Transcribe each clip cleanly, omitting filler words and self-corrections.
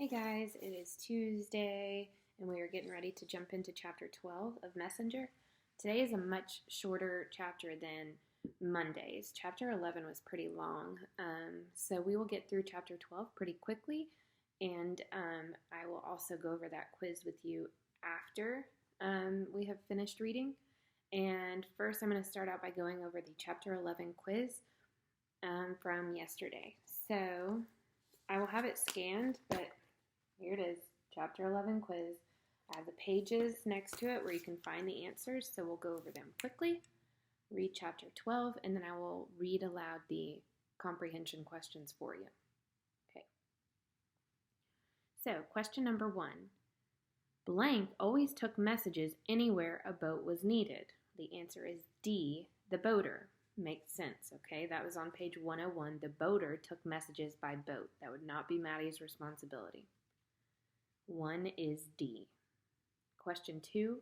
Hey guys, it is Tuesday and we are getting ready to jump into chapter 12 of Messenger. Today is a much shorter chapter than Monday's. Chapter 11 was pretty long, so we will get through chapter 12 pretty quickly, and I will also go over that quiz with you after we have finished reading. And first I'm going to start out by going over the chapter 11 quiz from yesterday. So I will have it scanned, but here it is, Chapter 11 quiz. I have the pages next to it where you can find the answers, so we'll go over them quickly, read Chapter 12, and then I will read aloud the comprehension questions for you. Okay. So, question number 1. Blank always took messages anywhere a boat was needed. The answer is D, the boater. Makes sense, okay? That was on page 101. The boater took messages by boat. That would not be Maddie's responsibility. 1 is D. Question 2.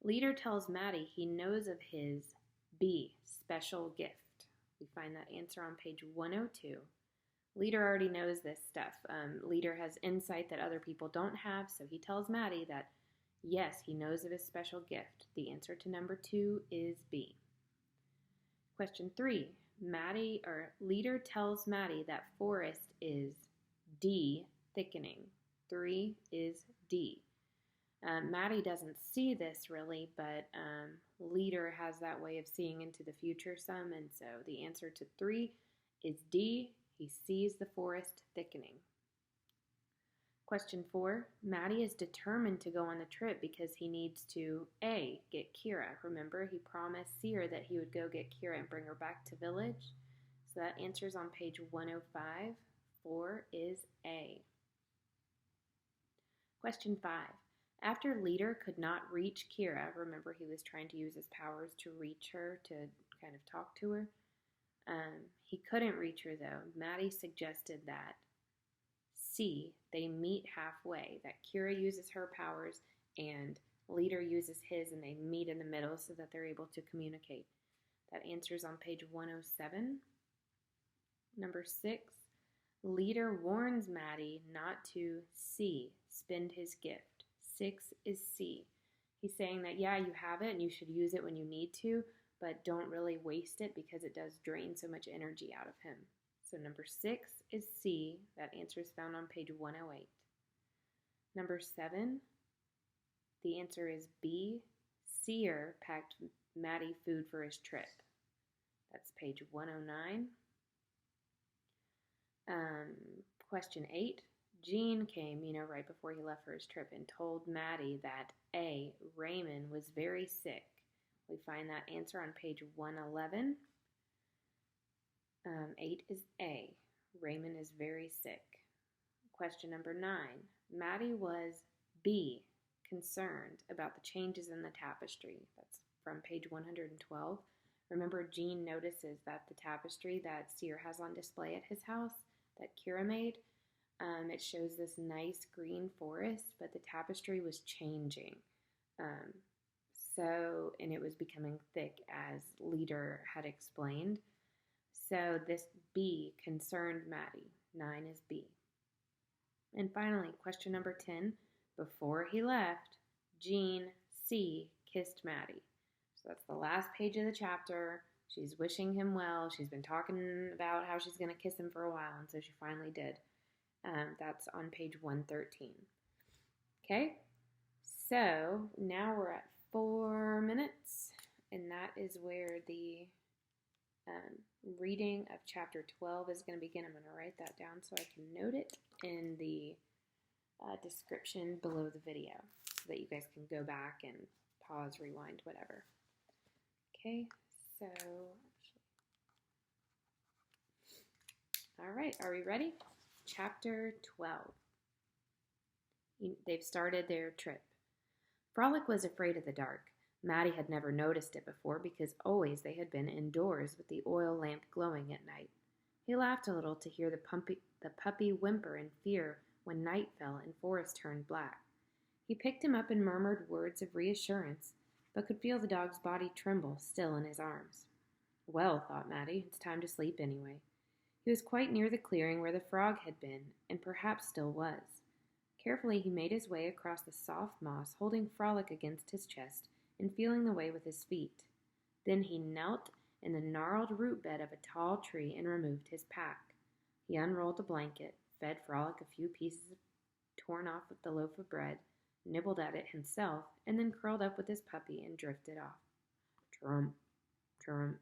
Leader tells Maddie he knows of his B, special gift. We find that answer on page 102. Leader already knows this stuff. Leader has insight that other people don't have, so he tells Maddie that, yes, he knows of his special gift. The answer to number 2 is B. Question 3. Leader tells Maddie that forest is D, thickening. 3 is D. Maddie doesn't see this really, but Leader has that way of seeing into the future some, and so the answer to 3 is D. He sees the forest thickening. Question 4. Maddie is determined to go on the trip because he needs to A, get Kira. Remember, he promised Seer that he would go get Kira and bring her back to village. So that answers on page 105. 4 is A. Question 5. After Leader could not reach Kira, remember he was trying to use his powers to reach her, to kind of talk to her. He couldn't reach her though. Maddie suggested that C, they meet halfway, that Kira uses her powers and Leader uses his, and they meet in the middle so that they're able to communicate. That answers on page 107. Number 6. Leader warns Maddie not to C, spend his gift. 6 is C. He's saying that, yeah, you have it and you should use it when you need to, but don't really waste it because it does drain so much energy out of him. So number 6 is C. That answer is found on page 108. Number 7, the answer is B. Seer packed Maddie food for his trip. That's page 109. Question 8. Gene came, right before he left for his trip and told Maddie that A, Raymond was very sick. We find that answer on page 111. 8 is A. Raymond is very sick. Question number 9. Maddie was B, concerned about the changes in the tapestry. That's from page 112. Remember, Jean notices that the tapestry that Seer has on display at his house that Kira made, it shows this nice green forest, but the tapestry was changing. And it was becoming thick, as Leader had explained. So this B concerned Maddie. 9 is B. And finally, question number 10. Before he left, Jean C kissed Maddie. So that's the last page of the chapter. She's wishing him well. She's been talking about how she's going to kiss him for a while, and so she finally did. That's on page 113. Okay, so now we're at 4 minutes, and that is where the reading of chapter 12 is going to begin. I'm going to write that down so I can note it in the description below the video so that you guys can go back and pause, rewind, whatever. Okay, so all right, are we ready? Chapter 12. They've started their trip. Frolic was afraid of the dark. Maddie had never noticed it before because always they had been indoors with the oil lamp glowing at night. He laughed a little to hear the puppy whimper in fear when night fell and forest turned black. He picked him up and murmured words of reassurance, but could feel the dog's body tremble still in his arms. Well, thought Maddie, it's time to sleep anyway. He was quite near the clearing where the frog had been, and perhaps still was. Carefully he made his way across the soft moss, holding Frolic against his chest and feeling the way with his feet. Then he knelt in the gnarled root bed of a tall tree and removed his pack. He unrolled the blanket, fed Frolic a few pieces torn off of the loaf of bread, nibbled at it himself, and then curled up with his puppy and drifted off. Trump, Trump.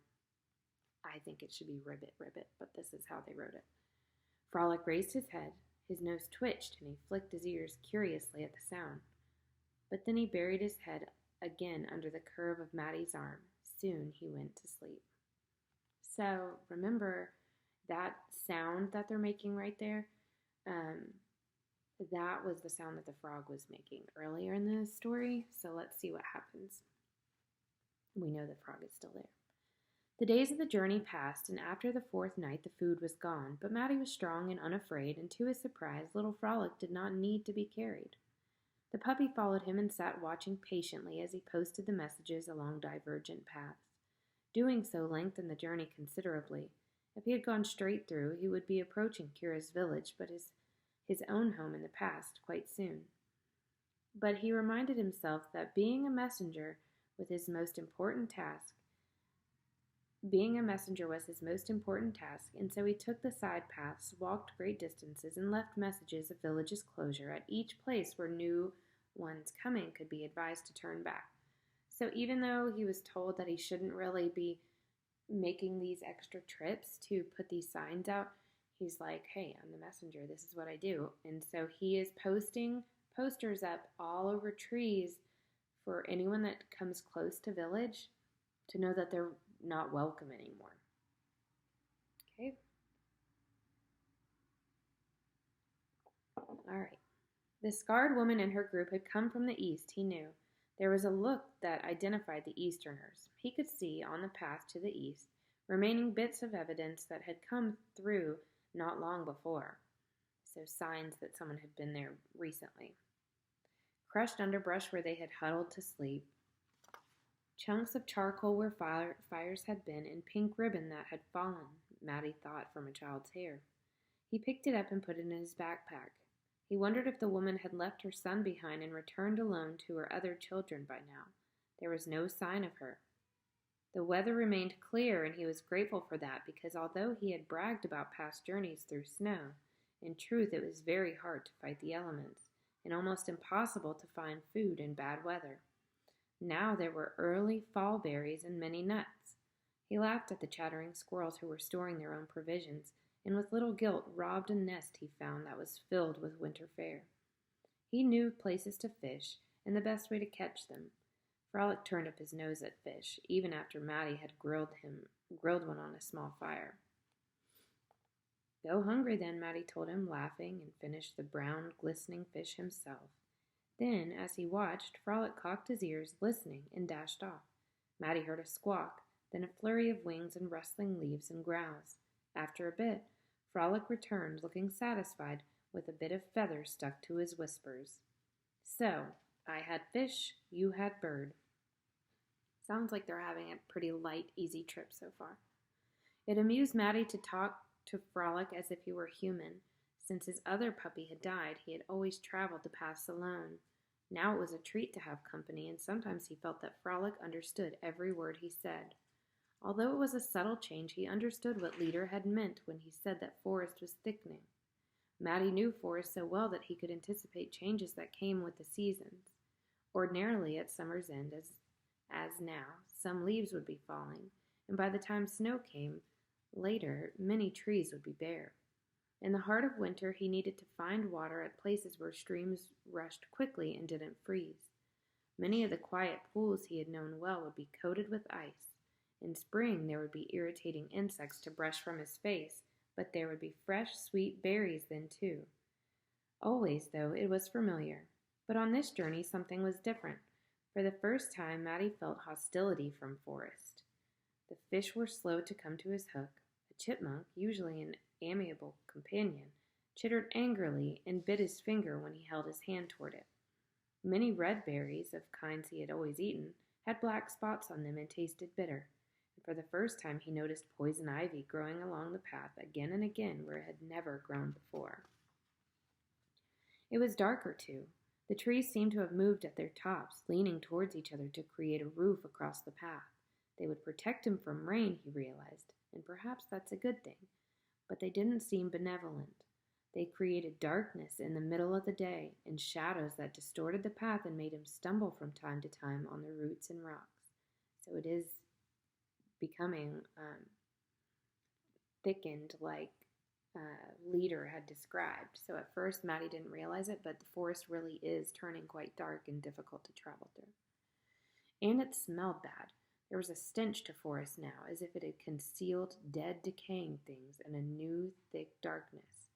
I think it should be ribbit, ribbit, but this is how they wrote it. Frolic raised his head, his nose twitched, and he flicked his ears curiously at the sound. But then he buried his head again under the curve of Maddie's arm. Soon he went to sleep. So remember that sound that they're making right there? That was the sound that the frog was making earlier in the story. So let's see what happens. We know the frog is still there. The days of the journey passed, and after the fourth night the food was gone, but Maddie was strong and unafraid, and to his surprise, little Frolic did not need to be carried. The puppy followed him and sat watching patiently as he posted the messages along divergent paths. Doing so lengthened the journey considerably. If he had gone straight through, he would be approaching Kira's village, but his own home in the past, quite soon. But he reminded himself that being a messenger was his most important task, and so he took the side paths, walked great distances, and left messages of village's closure at each place where new ones coming could be advised to turn back. So even though he was told that he shouldn't really be making these extra trips to put these signs out, he's like, hey, I'm the messenger, this is what I do. And so he is posting posters up all over trees for anyone that comes close to village to know that they're not welcome anymore. Okay. All right. The scarred woman and her group had come from the east, he knew. There was a look that identified the Easterners. He could see, on the path to the east, remaining bits of evidence that had come through not long before. So signs that someone had been there recently. Crushed underbrush where they had huddled to sleep. Chunks of charcoal where fires had been, and pink ribbon that had fallen, Maddie thought, from a child's hair. He picked it up and put it in his backpack. He wondered if the woman had left her son behind and returned alone to her other children by now. There was no sign of her. The weather remained clear, and he was grateful for that, because although he had bragged about past journeys through snow, in truth it was very hard to fight the elements, and almost impossible to find food in bad weather. Now there were early fall berries and many nuts. He laughed at the chattering squirrels who were storing their own provisions, and with little guilt robbed a nest he found that was filled with winter fare. He knew places to fish and the best way to catch them. Frolic turned up his nose at fish, even after Maddie had grilled one on a small fire. Go hungry then, Maddie told him, laughing, and finished the brown, glistening fish himself. Then, as he watched, Frolic cocked his ears, listening, and dashed off. Maddie heard a squawk, then a flurry of wings and rustling leaves and growls. After a bit, Frolic returned, looking satisfied, with a bit of feather stuck to his whiskers. So, I had fish, you had bird. Sounds like they're having a pretty light, easy trip so far. It amused Maddie to talk to Frolic as if he were human. Since his other puppy had died, he had always traveled the paths alone. Now it was a treat to have company, and sometimes he felt that Frolic understood every word he said. Although it was a subtle change, he understood what Leader had meant when he said that forest was thickening. Maddie knew forest so well that he could anticipate changes that came with the seasons. Ordinarily, at summer's end, as now, some leaves would be falling, and by the time snow came, later, many trees would be bare. In the heart of winter, he needed to find water at places where streams rushed quickly and didn't freeze. Many of the quiet pools he had known well would be coated with ice. In spring, there would be irritating insects to brush from his face, but there would be fresh, sweet berries then, too. Always, though, it was familiar. But on this journey, something was different. For the first time, Maddie felt hostility from forest. The fish were slow to come to his hook. A chipmunk, usually an amiable companion, chittered angrily and bit his finger when he held his hand toward it. Many red berries, of kinds he had always eaten, had black spots on them and tasted bitter. And for the first time he noticed poison ivy growing along the path again and again where it had never grown before. It was darker, too. The trees seemed to have moved at their tops, leaning towards each other to create a roof across the path. They would protect him from rain, he realized, and perhaps that's a good thing. But they didn't seem benevolent. They created darkness in the middle of the day and shadows that distorted the path and made him stumble from time to time on the roots and rocks. So it is becoming thickened like Leader had described. So at first Maddie didn't realize it, but the forest really is turning quite dark and difficult to travel through. And it smelled bad. There was a stench to forest now, as if it had concealed dead, decaying things in a new, thick darkness.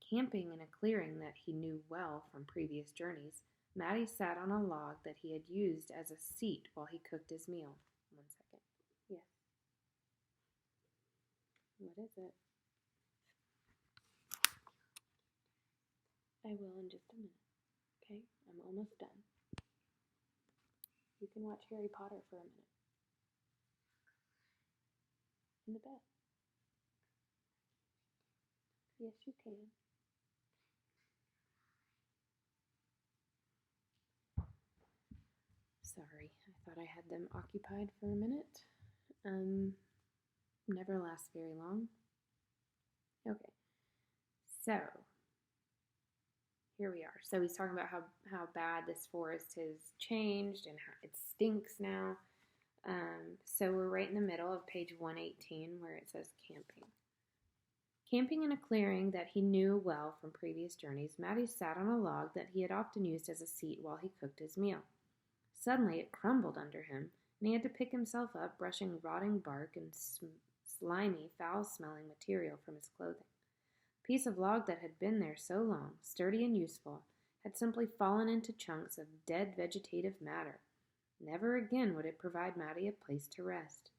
Camping in a clearing that he knew well from previous journeys, Maddie sat on a log that he had used as a seat while he cooked his meal. 1 second. Yes. What is it? I will in just a minute. Okay? I'm almost done. You can watch Harry Potter for a minute. In the bed. Yes, you can. Sorry, I thought I had them occupied for a minute. Never lasts very long. Okay, so here we are. So he's talking about how bad this forest has changed and how it stinks now. So we're right in the middle of page 118 where it says camping. Camping in a clearing that he knew well from previous journeys, Matty sat on a log that he had often used as a seat while he cooked his meal. Suddenly it crumbled under him, and he had to pick himself up, brushing rotting bark and slimy, foul-smelling material from his clothing. The piece of log that had been there so long, sturdy and useful, had simply fallen into chunks of dead vegetative matter. Never again would it provide Matty a place to rest.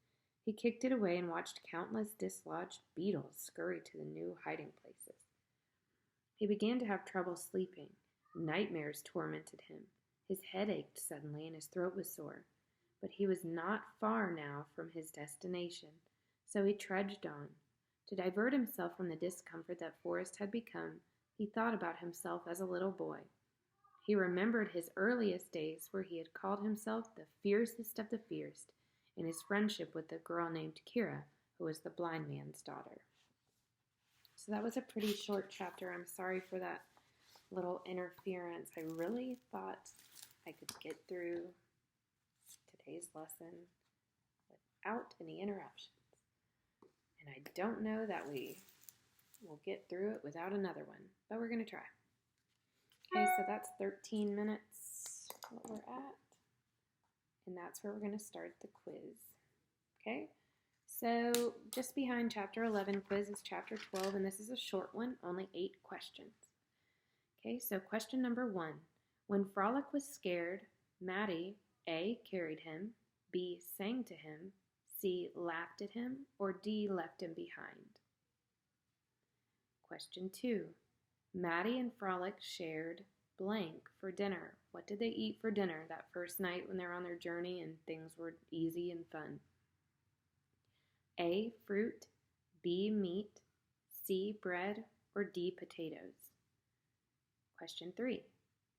He kicked it away and watched countless dislodged beetles scurry to the new hiding places. He began to have trouble sleeping. Nightmares tormented him. His head ached suddenly and his throat was sore. But he was not far now from his destination, so he trudged on. To divert himself from the discomfort that Forrest had become, he thought about himself as a little boy. He remembered his earliest days where he had called himself the fiercest of the fierce, in his friendship with a girl named Kira, who was the blind man's daughter. So that was a pretty short chapter. I'm sorry for that little interference. I really thought I could get through today's lesson without any interruptions. And I don't know that we will get through it without another one, but we're going to try. Okay, so that's 13 minutes what we're at. And that's where we're going to start the quiz. Okay, so just behind chapter 11 quiz is chapter 12, and this is a short one, only 8 questions. Okay, so question number 1. When Frolic was scared, Matty A, carried him, B, sang to him, C, laughed at him, or D, left him behind. Question 2. Matty and Frolic shared blank for dinner. What did they eat for dinner that first night when they were on their journey and things were easy and fun? A, fruit, B, meat, C, bread, or D, potatoes. Question 3.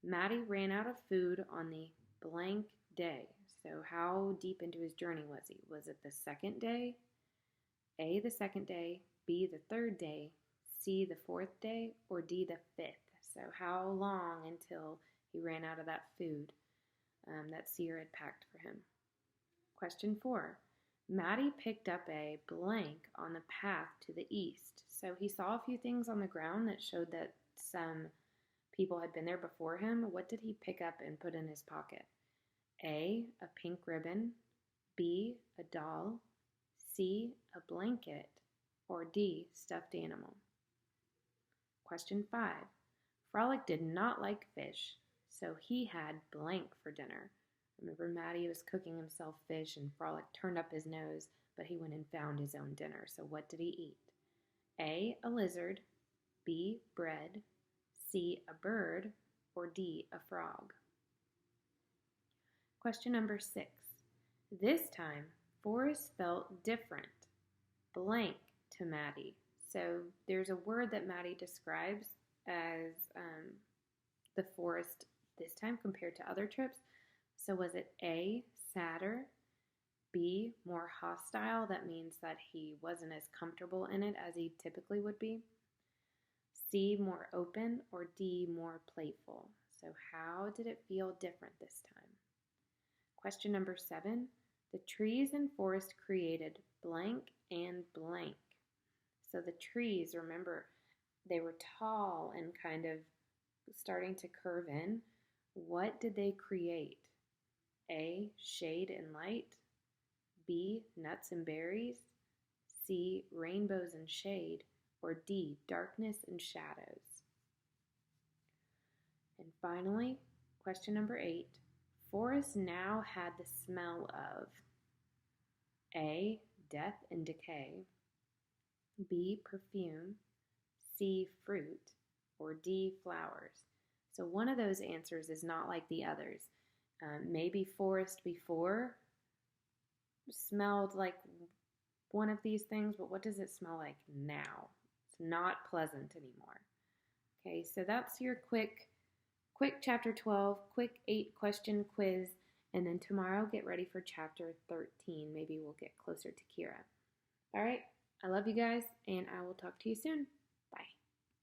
Matty ran out of food on the blank day. So how deep into his journey was he? Was it the second day? A, the second day, B, the third day, C, the fourth day, or D, the fifth? So how long until he ran out of that food that Seer had packed for him? Question 4. Matty picked up a blank on the path to the east. So he saw a few things on the ground that showed that some people had been there before him. What did he pick up and put in his pocket? A, a pink ribbon, B, a doll, C, a blanket, or D, stuffed animal. Question 5. Frolic did not like fish, so he had blank for dinner. Remember, Matty was cooking himself fish and Frolic turned up his nose, but he went and found his own dinner. So what did he eat? A, a lizard, B, bread, C, a bird, or D, a frog? Question number 6. This time, Forrest felt different, blank, to Matty. So there's a word that Matty describes as the forest this time compared to other trips? So was it A, sadder, B, more hostile? That means that he wasn't as comfortable in it as he typically would be. C, more open, or D, more playful? So how did it feel different this time? Question number 7. The trees and forest created blank and blank. So the trees, remember, they were tall and kind of starting to curve in. What did they create? A, shade and light. B, nuts and berries. C, rainbows and shade. Or D, darkness and shadows. And finally, question number 8. Forest now had the smell of A, death and decay. B, perfume. C, fruit. Or D, flowers. So one of those answers is not like the others. Maybe forest before smelled like one of these things, but what does it smell like now? It's not pleasant anymore. Okay, so that's your quick chapter 12, quick 8-question quiz, and then tomorrow get ready for chapter 13. Maybe we'll get closer to Kira. All right, I love you guys, and I will talk to you soon.